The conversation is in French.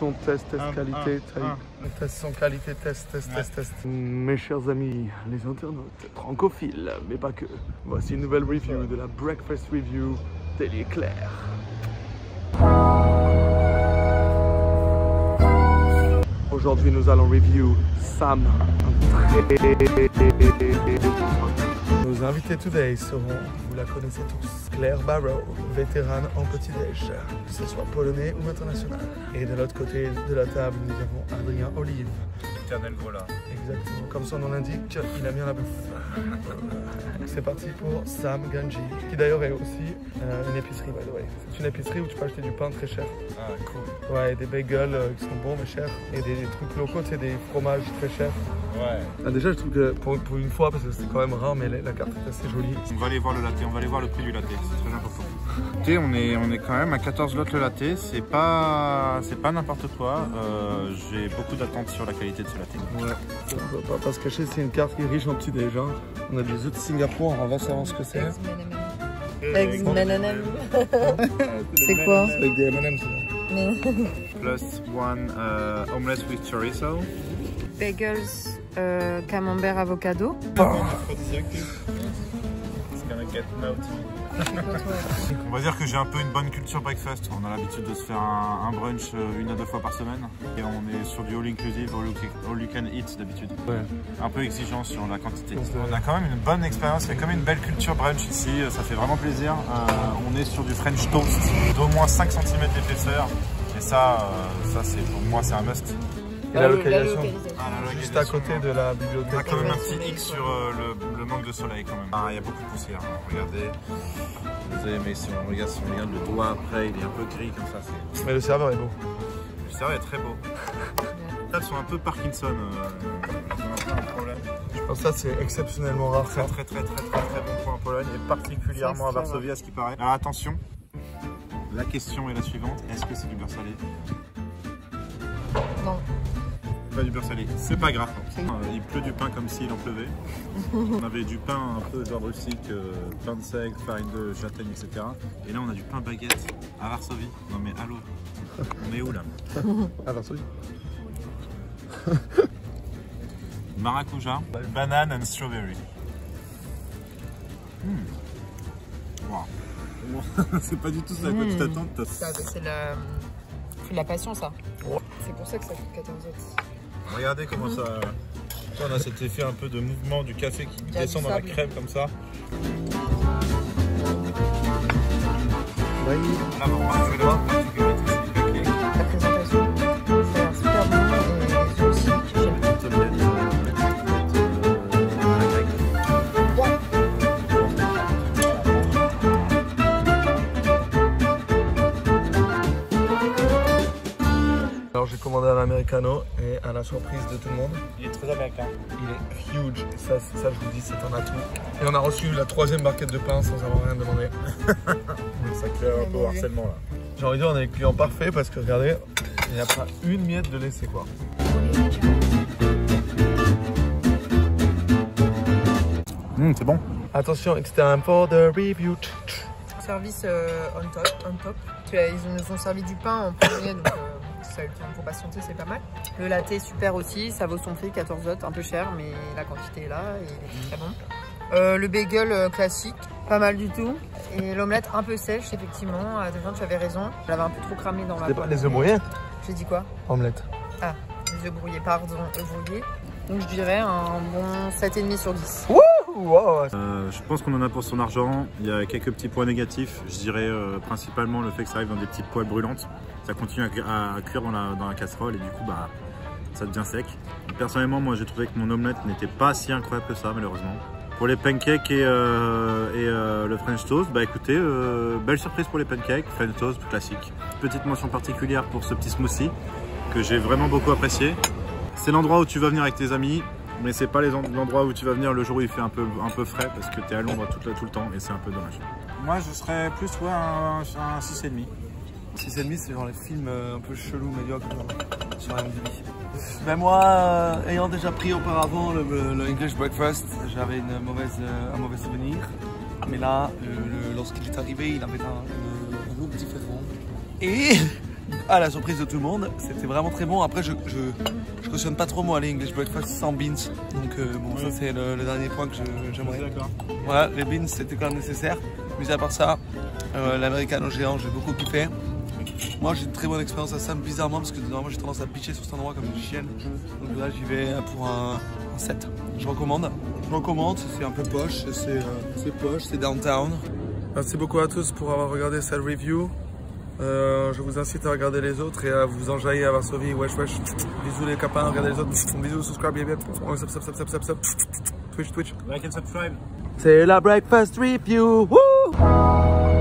son, test, qualité. Test son, qualité, test. Mes chers amis, les internautes francophiles, mais pas que. Voici une nouvelle review de la Breakfast Review d'Elie Claire. Aujourd'hui, nous allons review Sam. Nos invités today seront, vous la connaissez tous, Claire Barrow, vétérane en petit-déj, que ce soit polonais ou international. Et de l'autre côté de la table, nous avons Adrien Olive. Éternel voilà. Exactement, comme son nom l'indique, il aime bien la bouffe. C'est parti pour Sam Ganji, qui d'ailleurs est aussi une épicerie, by the way. C'est une épicerie où tu peux acheter du pain très cher. Ah, cool. Ouais, et des bagels qui sont bons mais chers. Et des trucs locaux, c'est des fromages très chers. Ouais. Ah, déjà, je trouve que pour une fois, parce que c'est quand même rare, mais la carte est assez jolie. On va aller voir le latte, on va aller voir le prix du latte, c'est très important. Écoutez, on est quand même à 14 lots le latte, c'est pas n'importe quoi. J'ai beaucoup d'attentes sur la qualité de ce latte. Ouais, on ne va pas se cacher, c'est une carte qui est riche en petits déjà. On a des œufs de Singapour, on va savoir ce que c'est. Eggs M&M. C'est quoi? C'est avec des M&M, Plus one omelette with chorizo. Bagels, camembert, avocado. On va dire que j'ai un peu une bonne culture breakfast. On a l'habitude de se faire un brunch 1 à 2 fois par semaine. Et on est sur du all inclusive, all you can eat d'habitude. Ouais. Un peu exigeant sur la quantité. On a quand même une bonne expérience, il y a quand même une belle culture brunch ici, ça fait vraiment plaisir. On est sur du French toast d'au moins 5 cm d'épaisseur. Et ça c'est pour moi c'est un must. Et la localisation, juste à côté de la bibliothèque. On a quand même un petit X sur le manque de soleil quand même. Ah, il y a beaucoup de poussière, hein. Regardez. Désolé, mais si on regarde le doigt après, il est un peu gris comme ça. Mais le serveur est beau. Le serveur est très beau. Les tables sont un peu Parkinson. Ils ont un peu un problème. Je pense que ça c'est exceptionnellement rare. Très bon point en Pologne et particulièrement à Varsovie à ce qui paraît. Alors attention, la question est la suivante, est-ce que c'est du beurre salé? Non. Pas du beurre salé, c'est pas grave. Il pleut du pain comme s'il en pleuvait. On avait du pain un peu genre rustique, pain de seigle, farine de châtaigne, etc. Et là on a du pain baguette à Varsovie. Non mais allô, on est où là? À Varsovie. Maracuja, banane and strawberry. Wow. C'est pas du tout ça à quoi tu t'attends. C'est la passion ça. Ouais. C'est pour ça que ça coûte 14 €. Regardez comment ça... On a cet effet un peu de mouvement du café qui descend dans la crème comme ça. Oui. Là, on va jouer la particularité, c'est du pancake. La présentation, ça a l'air super bon et les œufs aussi, j'aime. Alors j'ai commandé un americano et à la surprise de tout le monde, Il est très américain. il est huge. Ça je vous dis, c'est un atout. Et on a reçu la 3e barquette de pain sans avoir rien demandé. Ça crée un peu au harcèlement là. J'ai envie de dire, on est les clients parfaits parce que regardez, il n'y a pas une miette de laissé quoi. C'est bon. Attention, it's time for the review. Service on top. Ils nous ont servi du pain en premier, donc ça a eu le temps pour patienter, c'est pas mal. Le latte est super aussi, ça vaut son prix, 14 €, un peu cher, mais la quantité est là et il est très bon. Le bagel classique, pas mal du tout. Et l'omelette un peu sèche, effectivement. Adrien, tu avais raison. Je l'avais un peu trop cramé dans ma C'était pas les œufs brouillés? J'ai dit quoi? Omelette. Ah, les œufs brouillés, pardon, œufs brouillés. Donc je dirais un bon 7,5 sur 10. Wow. Je pense qu'on en a pour son argent. Il y a quelques petits points négatifs. Je dirais principalement le fait que ça arrive dans des petites poêles brûlantes. Ça continue à cuire dans la casserole et du coup bah, ça devient sec. Personnellement, moi j'ai trouvé que mon omelette n'était pas si incroyable que ça malheureusement. Pour les pancakes et le French toast, bah écoutez, belle surprise pour les pancakes, French toast classique. Petite mention particulière pour ce petit smoothie que j'ai vraiment beaucoup apprécié. C'est l'endroit où tu vas venir avec tes amis, mais c'est pas l'endroit où tu vas venir le jour où il fait un peu frais parce que tu es à l'ombre tout le temps et c'est un peu dommage. Moi je serais plus un 6,5. 6,5, c'est genre les films un peu chelous, médiocres sur MTV. Ben moi, ayant déjà pris auparavant le English Breakfast, j'avais un mauvais souvenir. Mais là, lorsqu'il est arrivé, il avait un goût différent. Et à la surprise de tout le monde, c'était vraiment très bon. Après, je cautionne pas trop moi les English breakfast sans beans. Donc bon, ça c'est le dernier point que j'aimerais. Voilà, les beans c'était quand même nécessaire. Mais à part ça, l'américano géant, j'ai beaucoup kiffé. Moi j'ai une très bonne expérience à Sam, bizarrement, parce que normalement j'ai tendance à pitcher sur cet endroit comme une chienne. Donc là j'y vais pour un 7. Je recommande, c'est un peu poche, c'est poche, c'est downtown. Merci beaucoup à tous pour avoir regardé cette review. Je vous incite à regarder les autres et à vous enjailler à Varsovie. Wesh wesh. Bisous les copains, regardez les autres. Bisous, subscribe, sub. Twitch. Like and subscribe. C'est la breakfast review. Woo!